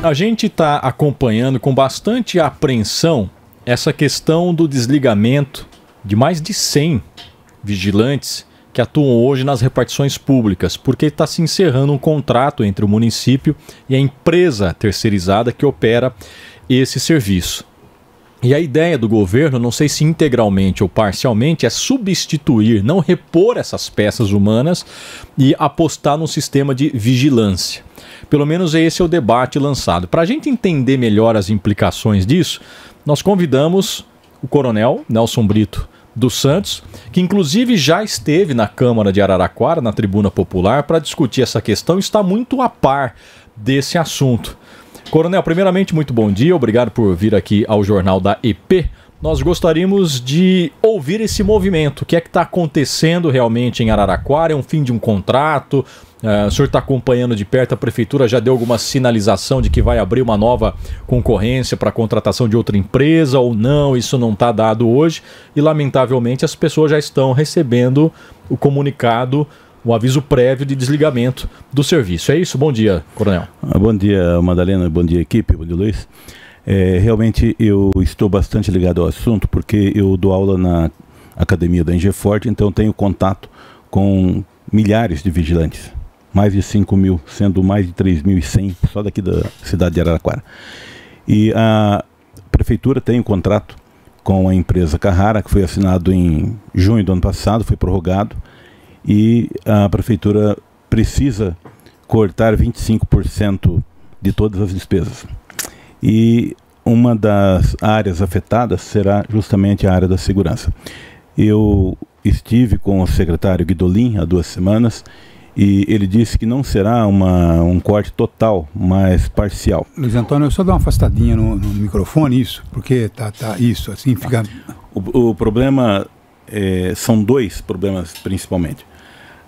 A gente está acompanhando com bastante apreensão essa questão do desligamento de mais de 100 vigilantes que atuam hoje nas repartições públicas, porque está se encerrando um contrato entre o município e a empresa terceirizada que opera esse serviço. E a ideia do governo, não sei se integralmente ou parcialmente, é substituir, não repor essas peças humanas e apostar num sistema de vigilância. Pelo menos esse é o debate lançado. Para a gente entender melhor as implicações disso, nós convidamos o coronel Nelson Brito dos Santos, que inclusive já esteve na Câmara de Araraquara, na Tribuna Popular, para discutir essa questão e está muito a par desse assunto. Coronel, primeiramente, muito bom dia, obrigado por vir aqui ao Jornal da EP. Nós gostaríamos de ouvir esse movimento, o que é que está acontecendo realmente em Araraquara, é um fim de um contrato, o senhor está acompanhando de perto, a Prefeitura já deu alguma sinalização de que vai abrir uma nova concorrência para a contratação de outra empresa ou não, isso não está dado hoje e lamentavelmente as pessoas já estão recebendo o comunicado, o aviso prévio de desligamento do serviço. É isso? Bom dia, coronel. Bom dia, Madalena. Bom dia, equipe. Bom dia, Luiz. Realmente eu estou bastante ligado ao assunto porque eu dou aula na academia da Engeforte, então tenho contato com milhares de vigilantes. Mais de 5 mil, sendo mais de 3.100 só daqui da cidade de Araraquara. E a Prefeitura tem um contrato com a empresa Carrara, que foi assinado em junho do ano passado, foi prorrogado. E a Prefeitura precisa cortar 25% de todas as despesas. E uma das áreas afetadas será justamente a área da segurança. Eu estive com o secretário Guidolin há 2 semanas e ele disse que não será um corte total, mas parcial. Luiz Antônio, eu só dou uma afastadinha no microfone, isso, porque tá isso, assim fica... O problema, são 2 problemas principalmente.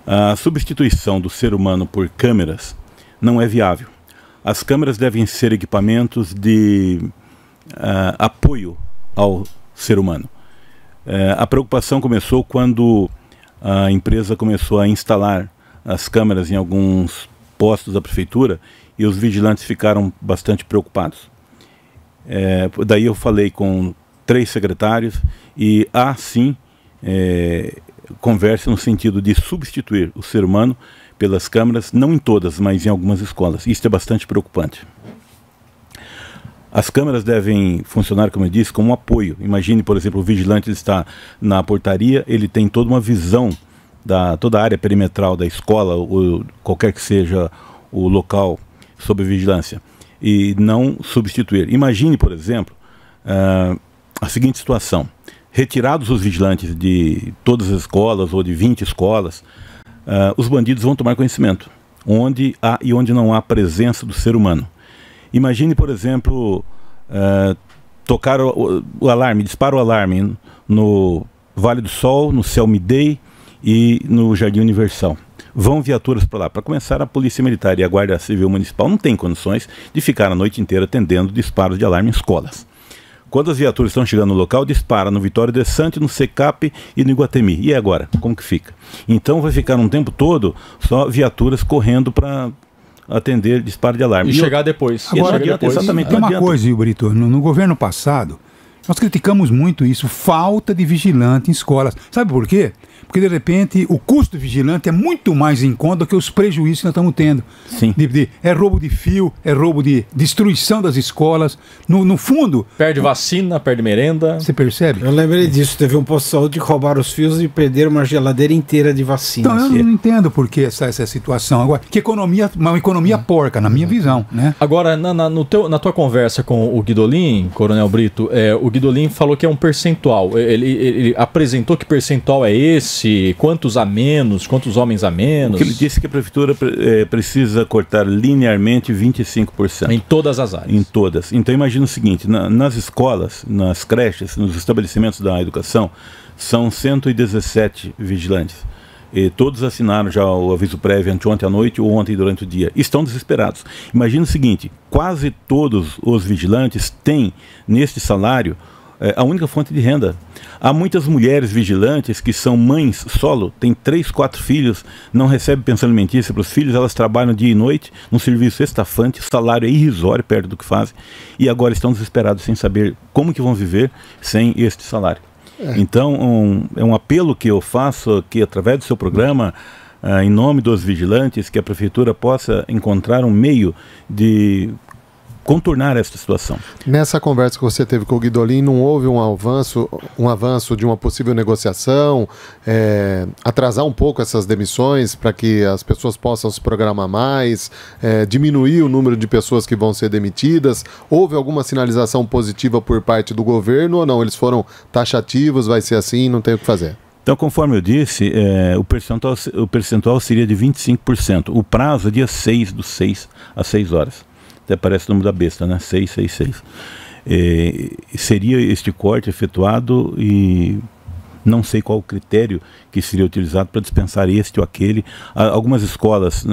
A substituição do ser humano por câmeras não é viável. As câmeras devem ser equipamentos de apoio ao ser humano. A preocupação começou quando a empresa começou a instalar as câmeras em alguns postos da prefeitura e os vigilantes ficaram bastante preocupados. Daí eu falei com 3 secretários e há sim conversa no sentido de substituir o ser humano pelas câmeras, não em todas, mas em algumas escolas. Isso é bastante preocupante. As câmeras devem funcionar, como eu disse, como um apoio. Imagine, por exemplo, o vigilante está na portaria, ele tem toda uma visão da toda a área perimetral da escola, ou qualquer que seja o local sob vigilância, e não substituir. Imagine, por exemplo, a seguinte situação. Retirados os vigilantes de todas as escolas, ou de 20 escolas, os bandidos vão tomar conhecimento, onde há e onde não há presença do ser humano. Imagine, por exemplo, tocar o alarme, dispara o alarme no Vale do Sol, no Celmidei e no Jardim Universal. Vão viaturas para lá. Para começar, a Polícia Militar e a Guarda Civil Municipal não têm condições de ficar a noite inteira atendendo disparos de alarme em escolas. Quando as viaturas estão chegando no local, dispara no Vitório de Sante, no Secap e no Iguatemi. E agora? Como que fica? Então vai ficar um tempo todo só viaturas correndo para atender disparo de alarme. E chegar depois. Agora, exatamente. Tem uma coisa, Brito, no governo passado, nós criticamos muito isso, falta de vigilante em escolas. Sabe por quê? Porque, de repente, o custo do vigilante é muito mais em conta do que os prejuízos que nós estamos tendo. Sim. É roubo de fio, é roubo de destruição das escolas. No fundo... Perde vacina, perde merenda. Você percebe? Eu lembrei disso. Teve um posto de saúde que roubaram os fios e perderam uma geladeira inteira de vacinas. Então, eu não entendo por que essa situação. Agora, que economia, uma economia porca, na minha visão, né? Agora, na tua conversa com o Guidolin, Coronel Brito, o Guidolin falou que é um percentual. Ele apresentou que percentual é esse? Quantos a menos? Quantos homens a menos? O que ele disse que a prefeitura precisa cortar linearmente 25%. Em todas as áreas? Em todas. Então imagina o seguinte, nas escolas, nas creches, nos estabelecimentos da educação, são 117 vigilantes. E todos assinaram já o aviso prévio anteontem à noite ou ontem durante o dia. Estão desesperados. Imagina o seguinte, quase todos os vigilantes têm neste salário a única fonte de renda. Há muitas mulheres vigilantes que são mães solo, têm 3, 4 filhos, não recebem pensão alimentícia para os filhos, elas trabalham dia e noite num serviço estafante, o salário é irrisório perto do que fazem, e agora estão desesperados sem saber como que vão viver sem este salário. Então, é um apelo que eu faço aqui através do seu programa, em nome dos vigilantes, que a Prefeitura possa encontrar um meio de contornar essa situação. Nessa conversa que você teve com o Guidolin, não houve um avanço de uma possível negociação, atrasar um pouco essas demissões para que as pessoas possam se programar mais, diminuir o número de pessoas que vão ser demitidas? Houve alguma sinalização positiva por parte do governo ou não? Eles foram taxativos, vai ser assim, não tem o que fazer? Então, conforme eu disse, o percentual seria de 25%. O prazo é dia 6, do 6 às 6 horas. Até parece o nome da besta, né? 666. Seria este corte efetuado e não sei qual o critério que seria utilizado para dispensar este ou aquele. Algumas escolas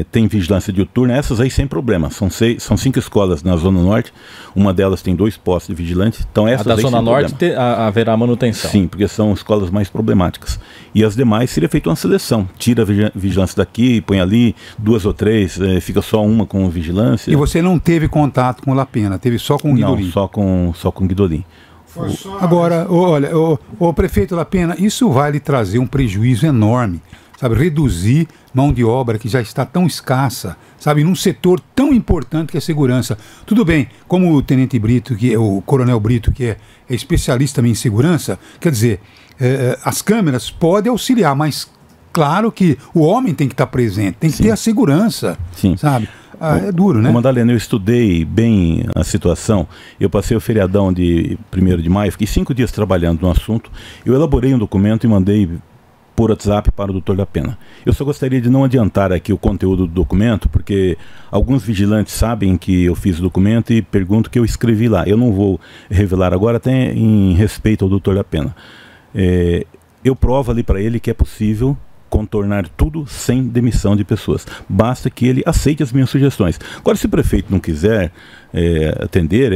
têm vigilância diuturna, essas aí sem problema. São 5 escolas na Zona Norte, uma delas tem 2 postos de vigilante. Então essas a da Zona Norte haverá manutenção. Sim, porque são escolas mais problemáticas. E as demais seria feita uma seleção. Tira a vigilância daqui, põe ali 2 ou 3, fica só uma com vigilância. E você não teve contato com o Lapena, teve só com o Guidolin? Não, só com o Guidolin. Agora, olha, o prefeito Lapena, isso vai lhe trazer um prejuízo enorme, sabe? Reduzir mão de obra que já está tão escassa, sabe? Num setor tão importante que é a segurança. Tudo bem, como o Tenente Brito, o Coronel Brito, que é especialista também em segurança, quer dizer, as câmeras podem auxiliar, mas claro que o homem tem que estar presente, tem que ter a segurança, sabe? É duro, né? Madalena, eu estudei bem a situação. Eu passei o feriadão de 1º de maio, fiquei 5 dias trabalhando no assunto. Eu elaborei um documento e mandei por WhatsApp para o Dr. Lapena. Eu só gostaria de não adiantar aqui o conteúdo do documento, porque alguns vigilantes sabem que eu fiz o documento e perguntam o que eu escrevi lá. Eu não vou revelar agora, até em respeito ao Dr. Lapena. Eu provo ali para ele que é possível contornar tudo sem demissão de pessoas. Basta que ele aceite as minhas sugestões. Agora, se o prefeito não quiser atender,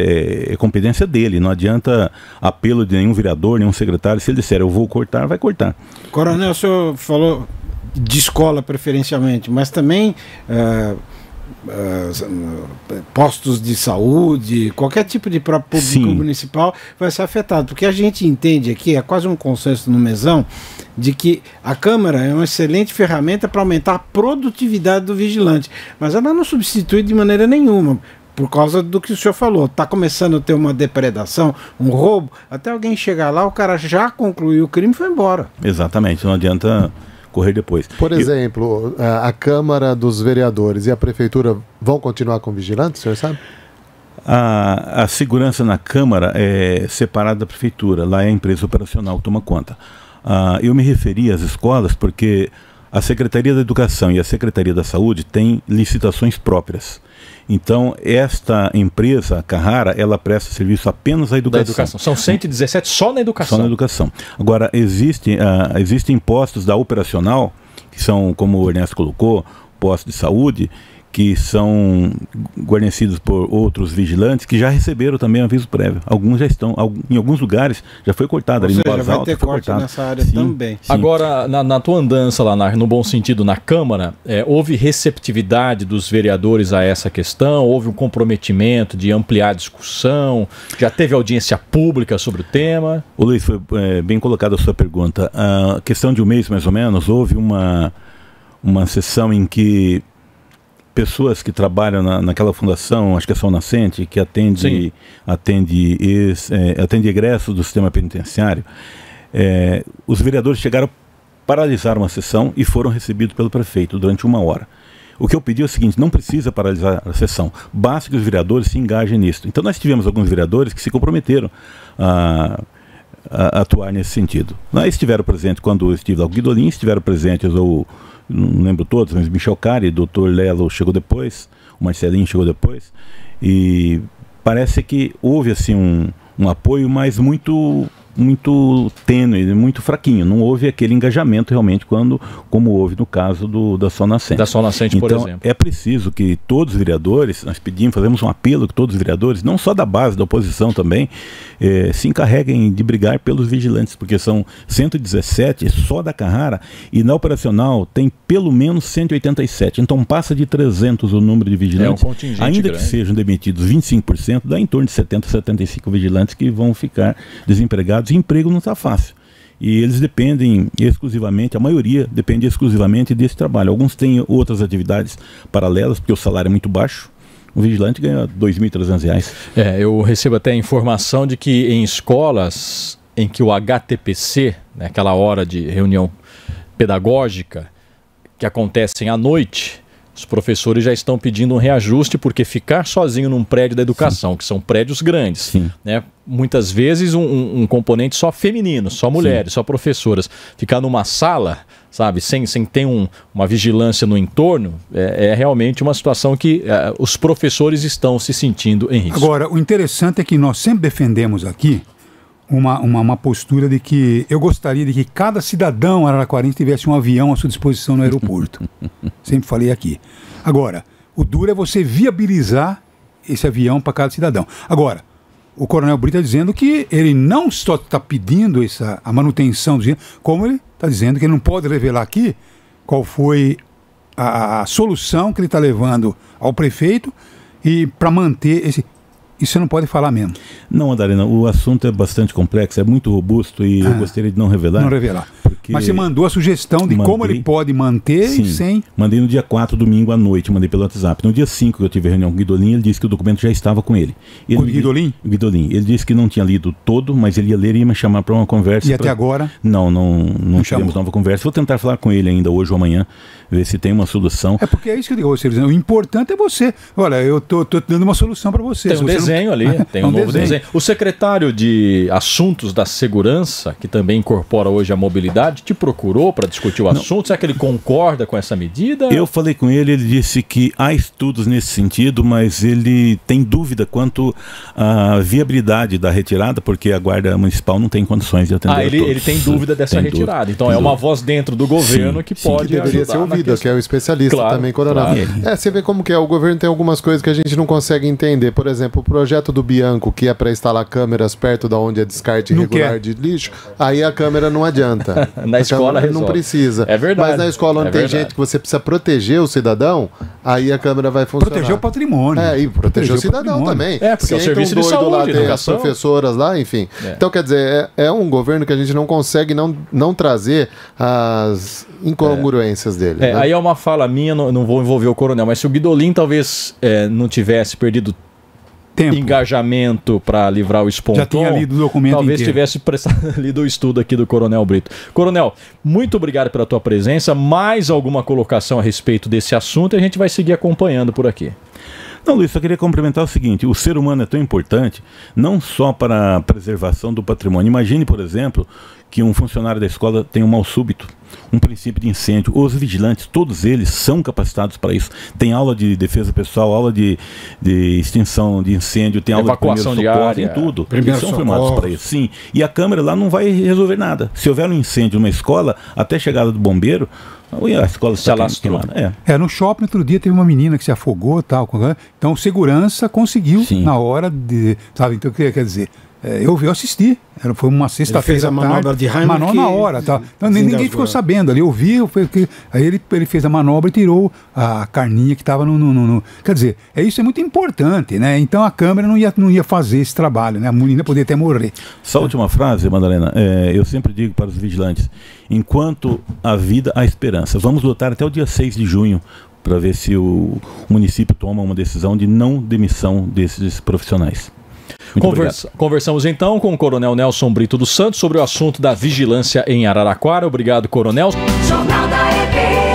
é competência dele. Não adianta apelo de nenhum vereador, nenhum secretário. Se ele disser eu vou cortar, vai cortar. Coronel, o senhor falou de escola preferencialmente, mas também postos de saúde, qualquer tipo de próprio público municipal vai ser afetado, porque a gente entende aqui, é quase um consenso no mesão, de que a Câmara é uma excelente ferramenta para aumentar a produtividade do vigilante, mas ela não substitui de maneira nenhuma, por causa do que o senhor falou, está começando a ter uma depredação, um roubo, até alguém chegar lá, o cara já concluiu o crime e foi embora. Exatamente, não adianta correr depois. Por exemplo, a Câmara dos Vereadores e a Prefeitura vão continuar com vigilantes, o senhor sabe? A segurança na Câmara é separada da Prefeitura, lá é a empresa operacional que toma conta. Eu me referi às escolas porque a Secretaria da Educação e a Secretaria da Saúde têm licitações próprias. Então, esta empresa, a Carrara, ela presta serviço apenas à educação. São 117 só na educação. Só na educação. Agora, existem postos da operacional, que são, como o Ernesto colocou, postos de saúde, que são guarnecidos por outros vigilantes que já receberam também aviso prévio. Alguns já estão, em alguns lugares já foi cortado. Ou seja, vai ter corte nessa área também. Sim. Agora, na tua andança lá, no bom sentido, na Câmara, houve receptividade dos vereadores a essa questão? Houve um comprometimento de ampliar a discussão? Já teve audiência pública sobre o tema? Ô Luiz, foi bem colocada a sua pergunta. A questão de um mês, mais ou menos, houve uma sessão em que pessoas que trabalham naquela fundação, acho que é Sol Nascente, que atende egressos do sistema penitenciário, os vereadores chegaram a paralisar uma sessão e foram recebidos pelo prefeito durante 1 hora. O que eu pedi é o seguinte, não precisa paralisar a sessão, basta que os vereadores se engajem nisso. Então nós tivemos alguns vereadores que se comprometeram a atuar nesse sentido. Lá estiveram presentes, quando eu estive lá, o Guidolin, estiveram presentes não lembro todos, mas Michel Cari, o Dr. Lelo chegou depois, o Marcelinho chegou depois, e parece que houve assim um apoio, mas muito muito tênue, muito fraquinho. Não houve aquele engajamento realmente como houve no caso da Sol Nascente. Da Sol Nascente, por exemplo. É preciso que todos os vereadores, nós fazemos um apelo que todos os vereadores, não só da base, da oposição também, se encarreguem de brigar pelos vigilantes, porque são 117 só da Carrara, e na operacional tem pelo menos 187. Então passa de 300 o número de vigilantes. Ainda grande. Que sejam demitidos 25%, dá em torno de 70, 75 vigilantes que vão ficar desempregados. E emprego não está fácil. E eles dependem exclusivamente, a maioria depende exclusivamente desse trabalho. Alguns têm outras atividades paralelas, porque o salário é muito baixo. O vigilante ganha R$ 2.300. Eu recebo até a informação de que em escolas em que o HTPC, né, aquela hora de reunião pedagógica, que acontecem à noite, os professores já estão pedindo um reajuste, porque ficar sozinho num prédio da educação, que são prédios grandes, né, muitas vezes um componente só feminino, só mulheres, só professoras, ficar numa sala, sabe, sem ter uma vigilância no entorno, é realmente uma situação que os professores estão se sentindo em risco. Agora, o interessante é que nós sempre defendemos aqui uma postura de que eu gostaria de que cada cidadão araraquarense tivesse um avião à sua disposição no aeroporto. Sempre falei aqui. Agora, o duro é você viabilizar esse avião para cada cidadão. Agora, o Coronel Brito está dizendo que ele não só está pedindo a manutenção do dinheiro, como ele está dizendo que ele não pode revelar aqui qual foi a solução que ele está levando ao prefeito e para manter esse... Isso você não pode falar mesmo. Não, Adarina, o assunto é bastante complexo, é muito robusto e eu gostaria de não revelar. Não revelar. Mas você mandou a sugestão de como ele pode manter sem... Mandei no dia 4, domingo à noite, mandei pelo WhatsApp. No dia 5 que eu tive a reunião com o Guidolin, ele disse que o documento já estava com ele. Com o Guidolin? O Guidolin. Ele disse que não tinha lido todo, mas ele ia ler e ia me chamar para uma conversa. E até agora? Não tivemos nova conversa. Vou tentar falar com ele ainda hoje ou amanhã, ver se tem uma solução. É porque é isso que eu digo, o importante é você. Olha, eu tô dando uma solução para você. Tem um desenho ali, tem um novo desenho. O secretário de Assuntos da Segurança, que também incorpora hoje a mobilidade, te procurou para discutir o assunto? Será que ele concorda com essa medida? Eu falei com ele, ele disse que há estudos nesse sentido, mas ele tem dúvida quanto à viabilidade da retirada, porque a Guarda Municipal não tem condições de atender todos. Ele tem dúvida dessa retirada. Então é uma voz dentro do governo que pode que deveria ser ouvida, que é o especialista também, Coronel. Você vê como que é, o governo tem algumas coisas que a gente não consegue entender. Por exemplo, o projeto do Bianco, que é para instalar câmeras perto da onde é descarte irregular de lixo, aí a câmera não adianta. Na escola não precisa. É verdade. Mas na escola onde tem gente que você precisa proteger o cidadão, aí a câmera vai funcionar. Proteger o patrimônio. E proteger o cidadão também. Porque é o serviço de saúde, lá, tem as professoras lá, enfim. Então, quer dizer, é um governo que a gente não consegue não trazer as incongruências dele. Né? Aí é uma fala minha, não vou envolver o Coronel, mas se o Guidolin talvez não tivesse perdido engajamento para livrar o espontom, já tinha lido o documento talvez inteiro. tivesse lido o estudo aqui do Coronel Brito. Coronel, muito obrigado pela tua presença. Mais alguma colocação a respeito desse assunto e a gente vai seguir acompanhando por aqui. Não, Luiz, só queria complementar o seguinte: o ser humano é tão importante, não só para a preservação do patrimônio. Imagine, por exemplo, que um funcionário da escola tem um mal súbito, um princípio de incêndio. Os vigilantes, todos eles são capacitados para isso. Tem aula de defesa pessoal, aula de extinção de incêndio, tem aula evacuação de primeiro socorro, tem tudo. Eles são formados para isso. Sim. E a câmera lá não vai resolver nada. Se houver um incêndio numa escola, até a chegada do bombeiro, a escola se alastrou. No shopping, outro dia, teve uma menina que se afogou e tal. Então, segurança conseguiu na hora de... Sabe? Então, quer dizer... eu assisti, foi uma sexta-feira à tarde, manobra na hora, tá? Então, ninguém ficou sabendo ali, eu vi, aí ele fez a manobra e tirou a carninha que estava no... Quer dizer, isso é muito importante, né? Então a câmera não ia fazer esse trabalho, né? A menina poderia até morrer. Só a última frase, Madalena, eu sempre digo para os vigilantes: enquanto há vida, há esperança. Vamos lutar até o dia 6 de junho para ver se o município toma uma decisão de não demissão desses profissionais. Conversamos então com o Coronel Nelson Brito dos Santos sobre o assunto da vigilância em Araraquara. Obrigado, Coronel. Jornal da EB.